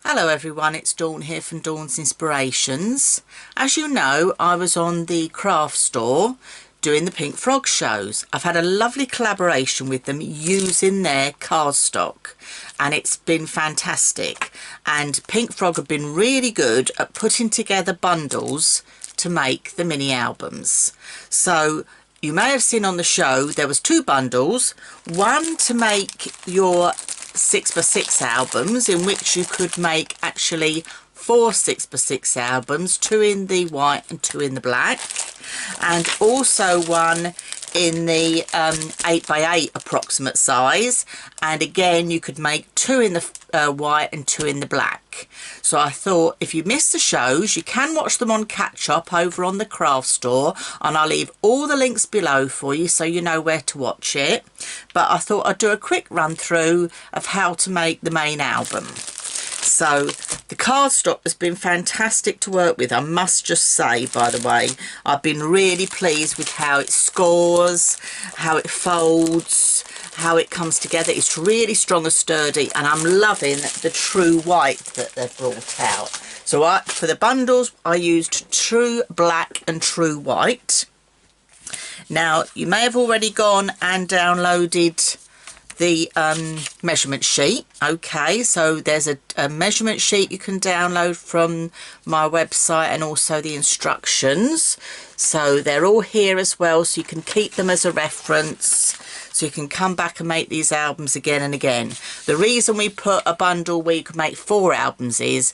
Hello everyone, it's Dawn here from Dawn's Inspirations. As you know, I was on the craft store doing the Pink Frog shows. I've had a lovely collaboration with them using their cardstock and it's been fantastic. And Pink Frog have been really good at putting together bundles to make the mini albums. So you may have seen on the show there was two bundles, one to make your 6x6 albums, in which you could make actually 4 6x6 albums, 2 in the white and 2 in the black, and also one in the 8x8 approximate size, and again you could make 2 in the white and 2 in the black. So I thought if you missed the shows, you can watch them on catch up over on the craft store, and I'll leave all the links below for you so you know where to watch it. But I thought I'd do a quick run through of how to make the main album. So the cardstock has been fantastic to work with, I must just say. By the way, I've been really pleased with how it scores, how it folds, how it comes together. It's really strong and sturdy, and I'm loving the true white that they've brought out. So for the bundles I used true black and true white. Now you may have already gone and downloaded the measurement sheet. Okay, so there's a measurement sheet you can download from my website, and also the instructions. So they're all here as well, so you can keep them as a reference, so you can come back and make these albums again and again. The reason we put a bundle where you can make 4 albums is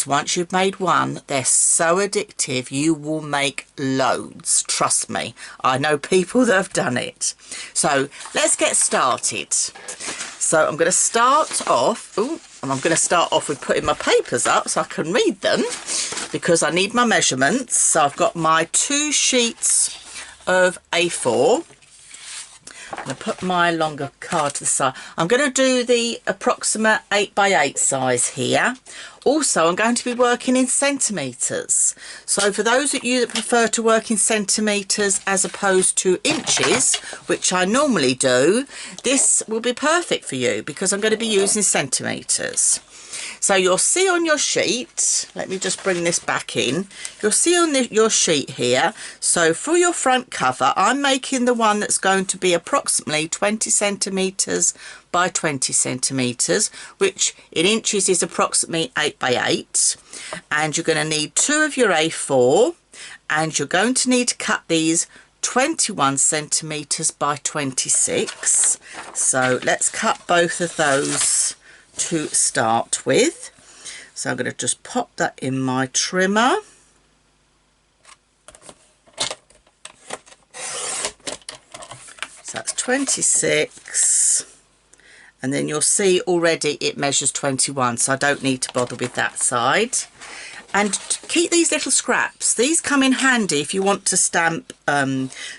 once you've made one, they're so addictive, you will make loads. Trust me, I know people that have done it. So let's get started. So I'm going to start off, with putting my papers up so I can read them, because I need my measurements. So I've got my 2 sheets of A4. I'm going to put my longer card to the side. I'm going to do the approximate 8x8 size here. Also, I'm going to be working in centimetres. So for those of you that prefer to work in centimetres as opposed to inches, which I normally do, this will be perfect for you because I'm going to be using centimetres. So you'll see on your sheet, let me just bring this back in, you'll see on your sheet here, so for your front cover, I'm making the one that's going to be approximately 20 centimetres by 20 centimetres, which in inches is approximately 8x8. And you're going to need 2 of your A4, and you're going to need to cut these 21 centimetres by 26. So let's cut both of those to start with. So I'm going to just pop that in my trimmer. So that's 26, and then you'll see already it measures 21, so I don't need to bother with that side. And keep these little scraps. These come in handy if you want to stamp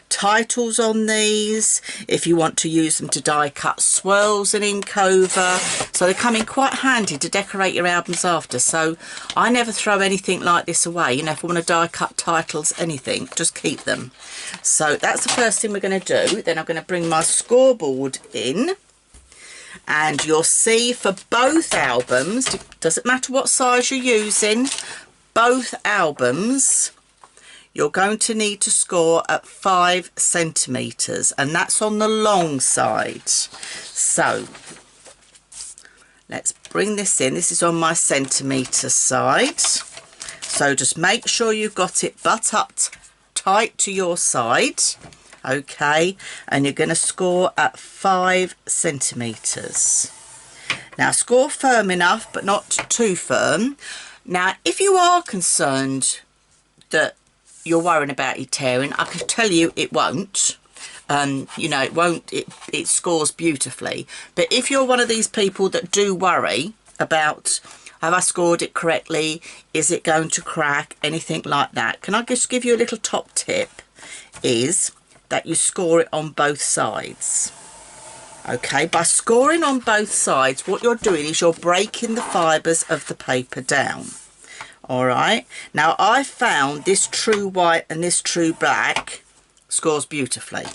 titles on these, if you want to use them to die cut swirls and ink over. So they come in quite handy to decorate your albums after. So I never throw anything like this away. You know, if I want to die cut titles, anything, just keep them. So that's the first thing we're going to do. Then I'm going to bring my scoreboard in. And you'll see for both albums, doesn't matter what size you're using, both albums you're going to need to score at 5 centimetres, and that's on the long side. So let's bring this in. This is on my centimetre side, so just make sure you've got it butt up tight to your side. Okay, and you're going to score at 5 centimetres. Now score firm enough, but not too firm. Now if you are concerned that you're worrying about it tearing, I can tell you it won't. You know, it won't, it scores beautifully. But if you're one of these people that do worry about, have I scored it correctly, is it going to crack, anything like that, can I just give you a little top tip, is that you score it on both sides. Okay, by scoring on both sides, what you're doing is you're breaking the fibres of the paper down. All right, now I found this true white and this true black scores beautifully,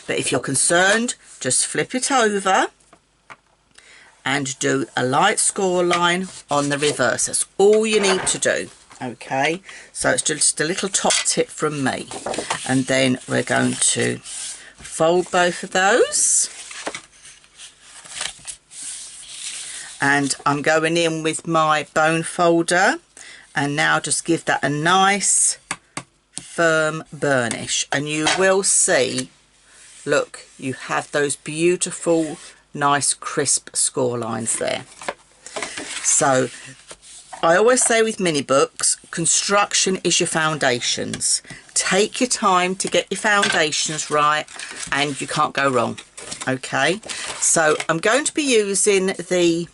but if you're concerned, just flip it over and do a light score line on the reverse. That's all you need to do. Okay, so it's just a little top tip from me. And then we're going to fold both of those. And I'm going in with my bone folder and now just give that a nice firm burnish, and you will see, look, you have those beautiful nice crisp score lines there. So I always say with mini books, construction is your foundations. Take your time to get your foundations right and you can't go wrong. Okay, so I'm going to be using the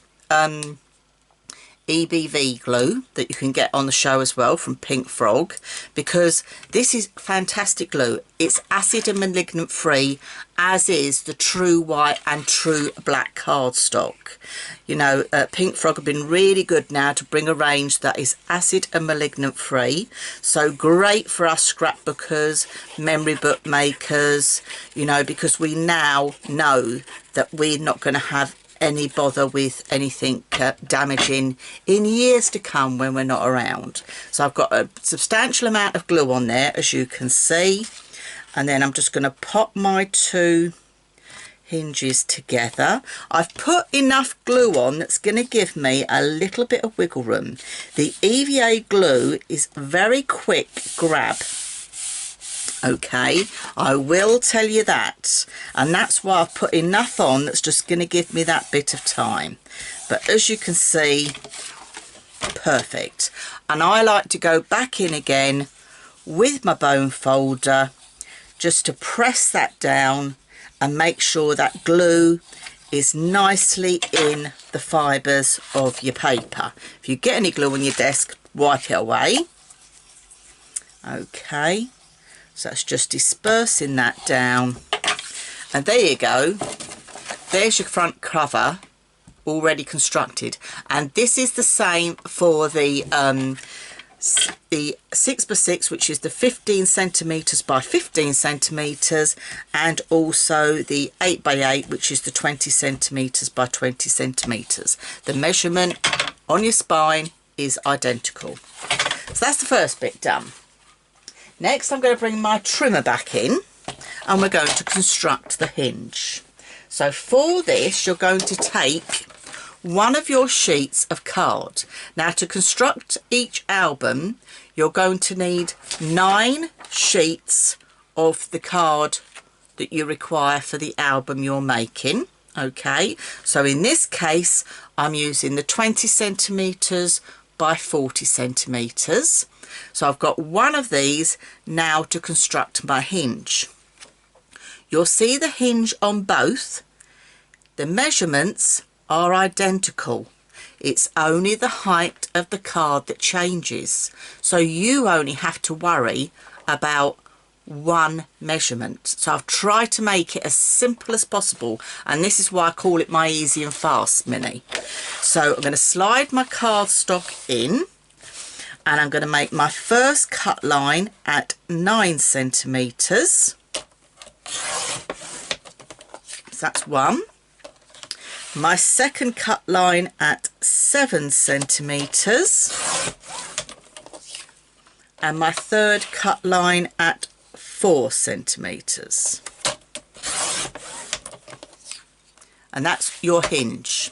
EBV glue that you can get on the show as well from Pink Frog, because this is fantastic glue. It's acid and malignant free, as is the true white and true black cardstock. You know, Pink Frog have been really good now to bring a range that is acid and malignant free, so great for us scrapbookers, memory book makers, you know, because we now know that we're not going to have any bother with anything damaging in years to come when we're not around. So I've got a substantial amount of glue on there, as you can see, and then I'm just going to pop my two hinges together. I've put enough glue on that's going to give me a little bit of wiggle room. The EVA glue is very quick grab. Okay, I will tell you that, and that's why I've put enough on that's just going to give me that bit of time. But as you can see, perfect. And I like to go back in again with my bone folder just to press that down and make sure that glue is nicely in the fibres of your paper. If you get any glue on your desk, wipe it away. Okay. So that's just dispersing that down, and there you go. There's your front cover already constructed, and this is the same for the 6x6, which is the 15 centimeters by 15 centimeters, and also the 8x8, which is the 20 centimeters by 20 centimeters. The measurement on your spine is identical. So that's the first bit done. Next, I'm going to bring my trimmer back in and we're going to construct the hinge. So for this, you're going to take one of your sheets of card. Now, to construct each album, you're going to need 9 sheets of the card that you require for the album you're making. Okay, so in this case, I'm using the 20 centimeters by 40 centimeters. So I've got one of these now to construct my hinge. You'll see the hinge on both. The measurements are identical. It's only the height of the card that changes. So you only have to worry about one measurement. So I've tried to make it as simple as possible, and this is why I call it my easy and fast mini. So I'm going to slide my cardstock in, and I'm going to make my first cut line at 9 centimeters. So that's one. My second cut line at 7 centimeters. And my third cut line at 4 centimeters. And that's your hinge.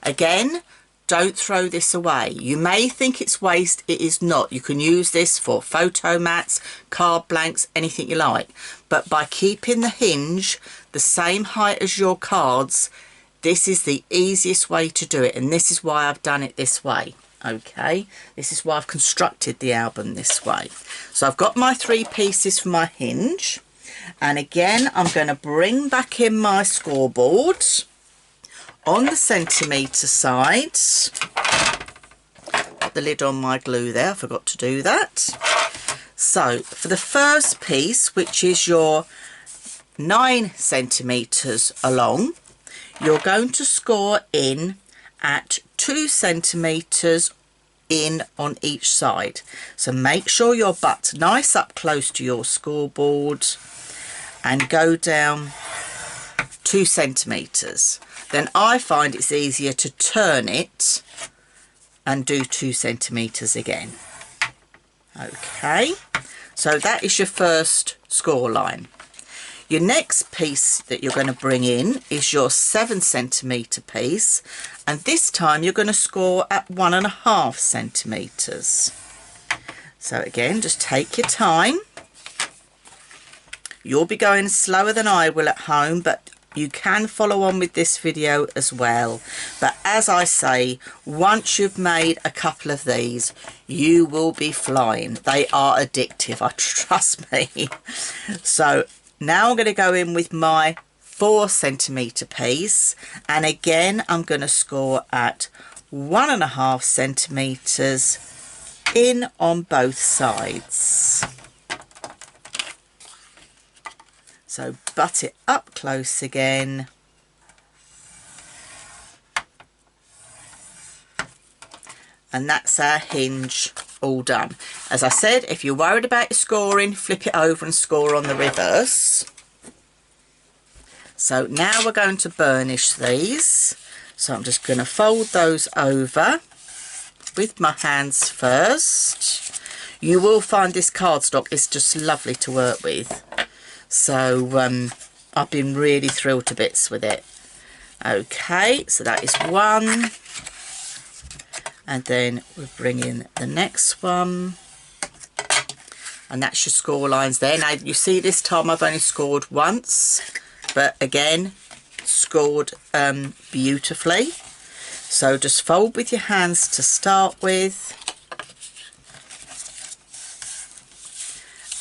Again, don't throw this away. You may think it's waste, it is not. You can use this for photo mats, card blanks, anything you like. But by keeping the hinge the same height as your cards, this is the easiest way to do it, and this is why I've done it this way. Okay, this is why I've constructed the album this way. So I've got my 3 pieces for my hinge, and again I'm going to bring back in my scoreboard on the centimetre side. Put the lid on my glue there, I forgot to do that. So for the first piece, which is your 9 centimetres along, you're going to score in at 2 centimetres in on each side. So make sure your butt's nice up close to your scoreboard and go down 2 centimetres. Then I find it's easier to turn it and do 2 centimetres again. Okay, so that is your first score line. Your next piece that you're going to bring in is your 7 centimetre piece, and this time you're going to score at 1.5 centimetres. So again, just take your time. You'll be going slower than I will at home, but you can follow on with this video as well. But as I say, once you've made a couple of these, you will be flying. They are addictive, trust me. So now I'm going to go in with my 4 centimetre piece, and again I'm going to score at 1.5 centimetres in on both sides. So butt it up close again. And that's our hinge all done. As I said, if you're worried about your scoring, flip it over and score on the reverse. So now we're going to burnish these. So I'm just going to fold those over with my hands first. You will find this cardstock is just lovely to work with. So I've been really thrilled to bits with it. Okay, so that is one. And then we'll bring in the next one. And that's your score lines there. Now you see this time I've only scored once. But again, scored beautifully. So just fold with your hands to start with.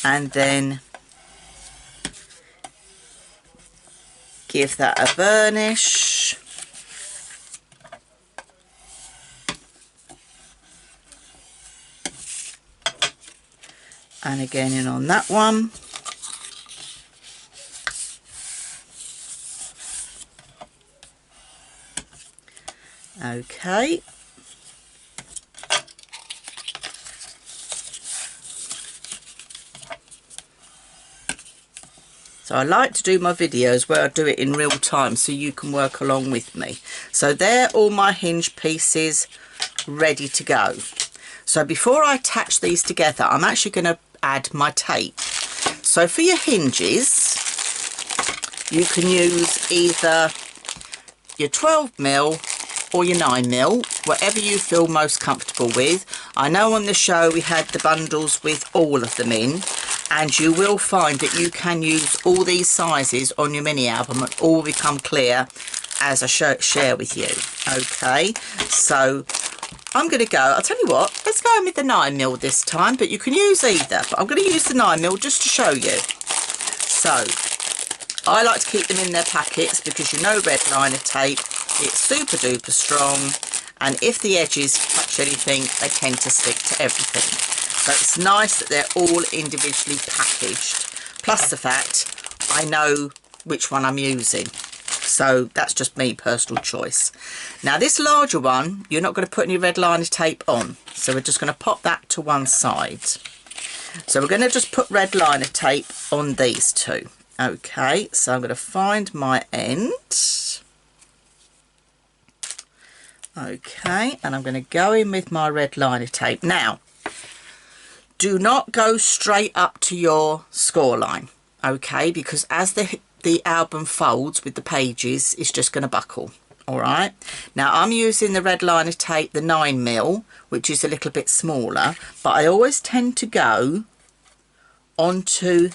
And then give that a burnish. And again in on that one. Okay. So I like to do my videos where I do it in real time so you can work along with me. So they're all my hinge pieces ready to go. So before I attach these together, I'm actually going to add my tape. So for your hinges, you can use either your 12mm or your 9mm, whatever you feel most comfortable with. I know on the show we had the bundles with all of them in, and you will find that you can use all these sizes on your mini album and all become clear as I share with you. Okay, so I'm going to go, I'll tell you what, let's go in with the 9mm this time, but you can use either, but I'm going to use the 9mm just to show you. So I like to keep them in their packets because you know red liner tape, it's super duper strong, and if the edges touch anything they tend to stick to everything. So it's nice that they're all individually packaged, plus the fact I know which one I'm using. So that's just me, personal choice. Now this larger one, you're not going to put any red liner tape on. So we're just going to pop that to one side. So we're going to just put red liner tape on these two. Okay, so I'm going to find my end. Okay, and I'm going to go in with my red liner tape. Now, do not go straight up to your score line, okay, because as the album folds with the pages, it's just going to buckle. All right, now I'm using the red liner tape, the 9mm, which is a little bit smaller, but I always tend to go onto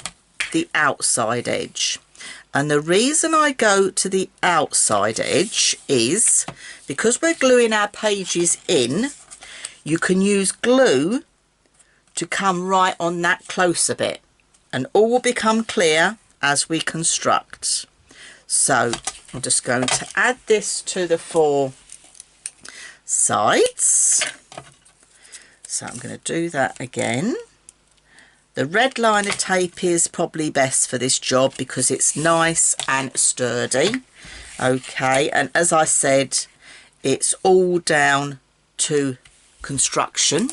the outside edge. And the reason I go to the outside edge is because we're gluing our pages in, you can use glue to come right on that closer bit, and all will become clear as we construct. So I'm just going to add this to the 4 sides. So I'm going to do that again. The red liner tape is probably best for this job because it's nice and sturdy. Okay, and as I said, it's all down to construction.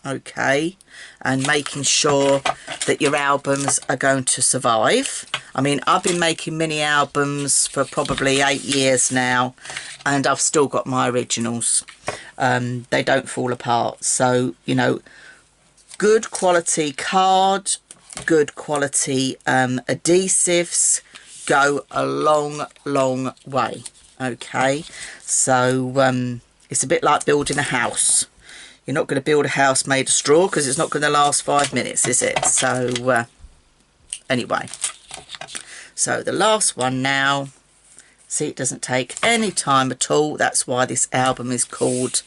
okay, and making sure that your albums are going to survive. I mean, I've been making mini albums for probably 8 years now, and I've still got my originals. They don't fall apart. So, you know, good quality card, good quality adhesives go a long way. Okay, so it's a bit like building a house. You're not going to build a house made of straw because it's not going to last 5 minutes, is it? So anyway, so the last one now, see, it doesn't take any time at all. That's why this album is called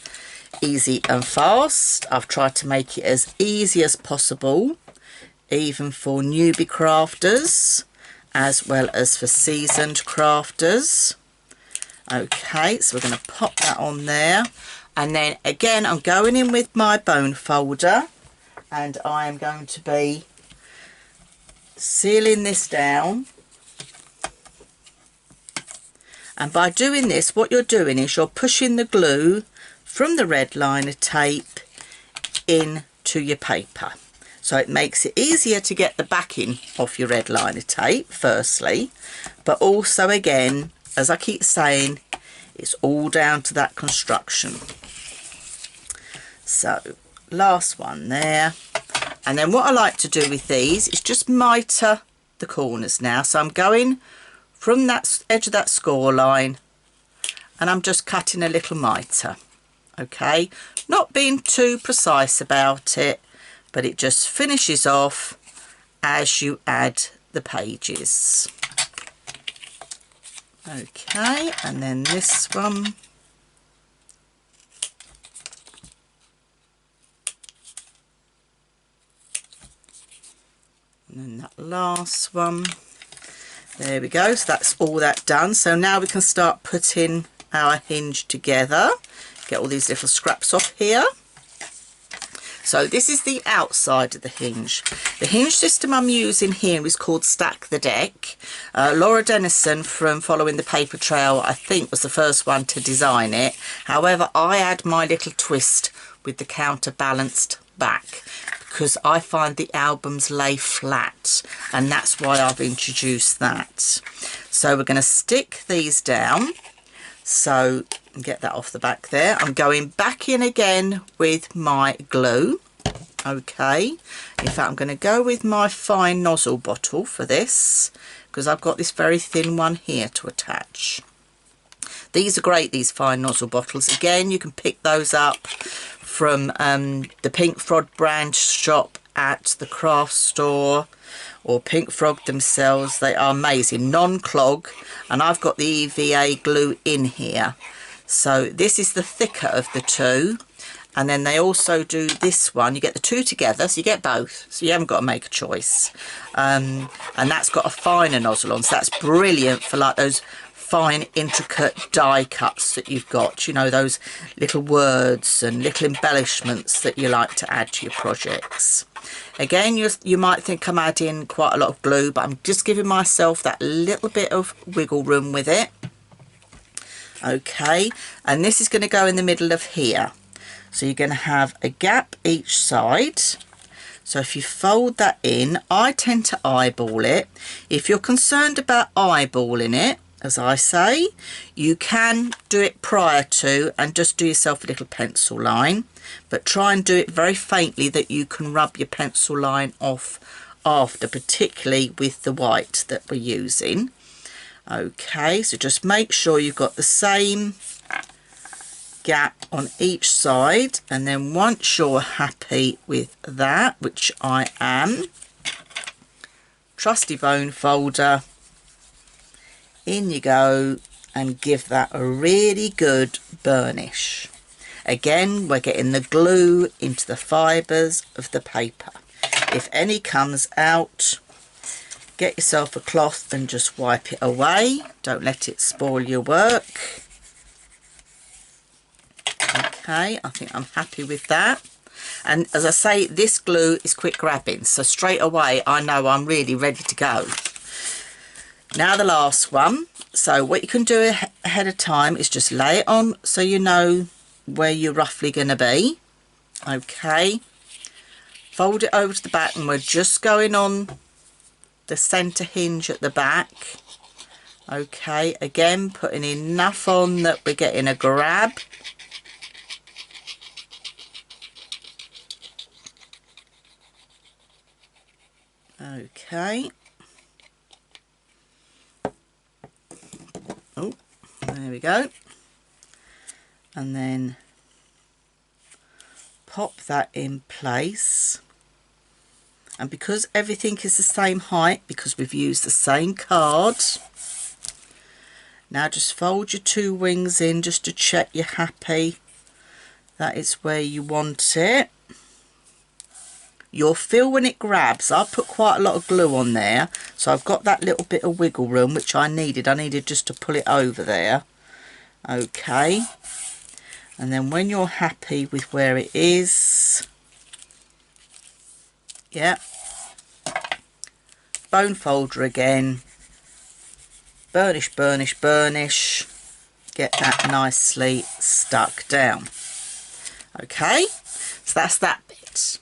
Easy and Fast. I've tried to make it as easy as possible, even for newbie crafters as well as for seasoned crafters. Okay, so we're going to pop that on there, and then again I'm going in with my bone folder and I am going to be sealing this down. And by doing this, what you're doing is you're pushing the glue from the red liner tape into your paper. So it makes it easier to get the backing off your red liner tape, firstly. But also, again, as I keep saying, it's all down to that construction. So, last one there. And then what I like to do with these is just miter the corners now. So I'm going from that edge of that score line and I'm just cutting a little miter. Okay, not being too precise about it, but it just finishes off as you add the pages. Okay, and then this one. And then that last one. There we go, so that's all that done. So now we can start putting our hinge together. Get all these little scraps off here. So this is the outside of the hinge. The hinge system I'm using here is called Stack the Deck. Laura Dennison from Following the Paper Trail, I think, was the first one to design it. However, I add my little twist with the counterbalanced back because I find the albums lay flat, and that's why I've introduced that. So we're going to stick these down. So get that off the back there. I'm going back in again with my glue. Okay, in fact I'm going to go with my fine nozzle bottle for this because I've got this very thin one here to attach. These are great, these fine nozzle bottles. Again, you can pick those up from the Pink Frog brand shop at the craft store, or Pink Frog themselves. They are amazing, non-clog, and I've got the EVA glue in here. So this is the thicker of the two, and then they also do this one. You get the two together, so you get both, so you haven't got to make a choice. And that's got a finer nozzle on, so that's brilliant for like those fine intricate die cuts that you've got, you know, those little words and little embellishments that you like to add to your projects. Again, you might think I'm adding quite a lot of glue, but I'm just giving myself that little bit of wiggle room with it. Okay, and this is going to go in the middle of here, so you're going to have a gap each side. So if you fold that in, I tend to eyeball it. If you're concerned about eyeballing it, as I say, you can do it prior to and just do yourself a little pencil line, but try and do it very faintly that you can rub your pencil line off after, particularly with the white that we're using. Okay, so just make sure you've got the same gap on each side, and then once you're happy with that, which I am, trusty bone folder, in you go and give that a really good burnish. Again, we're getting the glue into the fibres of the paper. If any comes out, get yourself a cloth and just wipe it away. Don't let it spoil your work. Okay, I think I'm happy with that. And as I say, this glue is quick grabbing, so straight away I know I'm really ready to go. Now the last one. So what you can do ahead of time is just lay it on so you know where you're roughly going to be. Okay, fold it over to the back, and we're just going on the centre hinge at the back. Okay, again putting enough on that we're getting a grab. Okay. Oh, there we go. And then pop that in place. And because everything is the same height, because we've used the same card, now just fold your two wings in just to check you're happy that is where you want it. You'll feel when it grabs. I put quite a lot of glue on there, so I've got that little bit of wiggle room which I needed. I needed just to pull it over there. Okay, and then when you're happy with where it is, yeah, bone folder again, burnish, burnish, burnish, get that nicely stuck down. Okay, so that's that bit.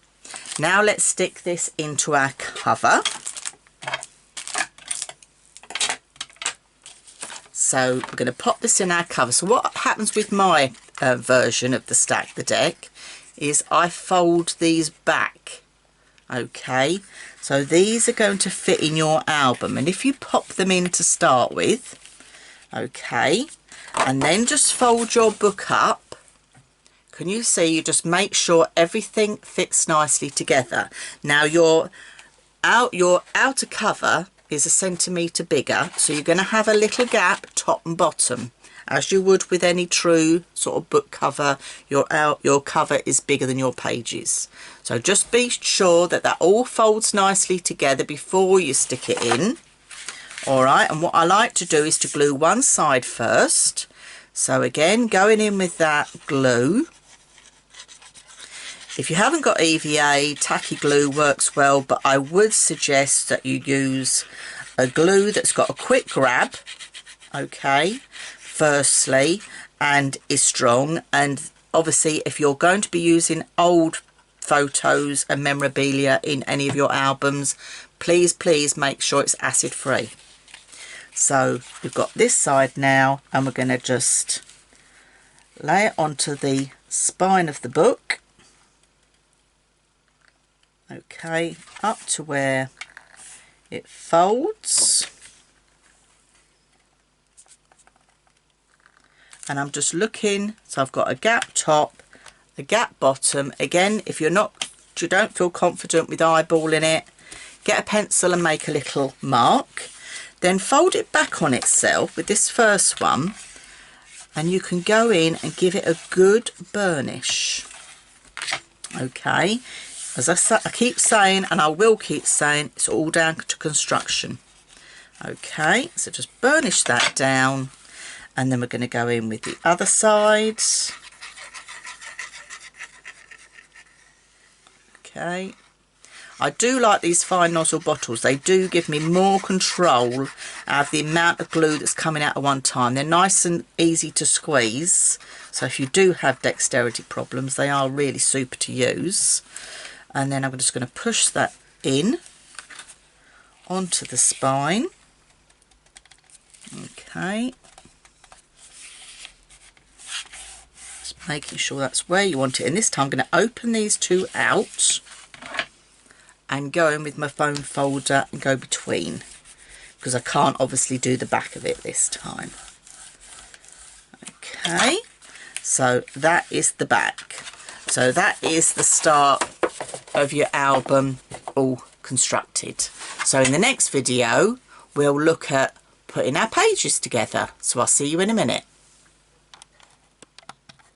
Now let's stick this into our cover. So we're going to pop this in our cover. So what happens with my version of the Stack the Deck is I fold these back. Okay, so these are going to fit in your album, and if you pop them in to start with, okay, and then just fold your book up, can you see, you just make sure everything fits nicely together. Now your outer cover is 1 centimetre bigger, so you're going to have a little gap top and bottom, as you would with any true sort of book cover. Your cover is bigger than your pages, so just be sure that that all folds nicely together before you stick it in. All right, and what I like to do is to glue one side first. So again, going in with that glue. If you haven't got EVA, tacky glue works well, but I would suggest that you use a glue that's got a quick grab, okay, firstly, and is strong. And obviously if you're going to be using old photos and memorabilia in any of your albums, please make sure it's acid free. So we've got this side now, and we're going to just lay it onto the spine of the book. Okay, up to where it folds, and I'm just looking, so I've got a gap top, a gap bottom. Again, if you don't feel confident with eyeballing it, get a pencil and make a little mark, then fold it back on itself with this first one, and you can go in and give it a good burnish. Okay, as I keep saying, and I will keep saying, it's all down to construction. Okay, so just burnish that down, and then we're going to go in with the other side. Okay, I do like these fine nozzle bottles. They do give me more control of the amount of glue that's coming out at one time. They're nice and easy to squeeze, so if you do have dexterity problems, they are really super to use. And then I'm just going to push that in onto the spine. Okay, just making sure that's where you want it. And this time I'm going to open these two out and go in with my foam folder and go between, because I can't obviously do the back of it this time. Okay, so that is the back. So that is the start of your album all constructed. So in the next video we'll look at putting our pages together. So I'll see you in a minute.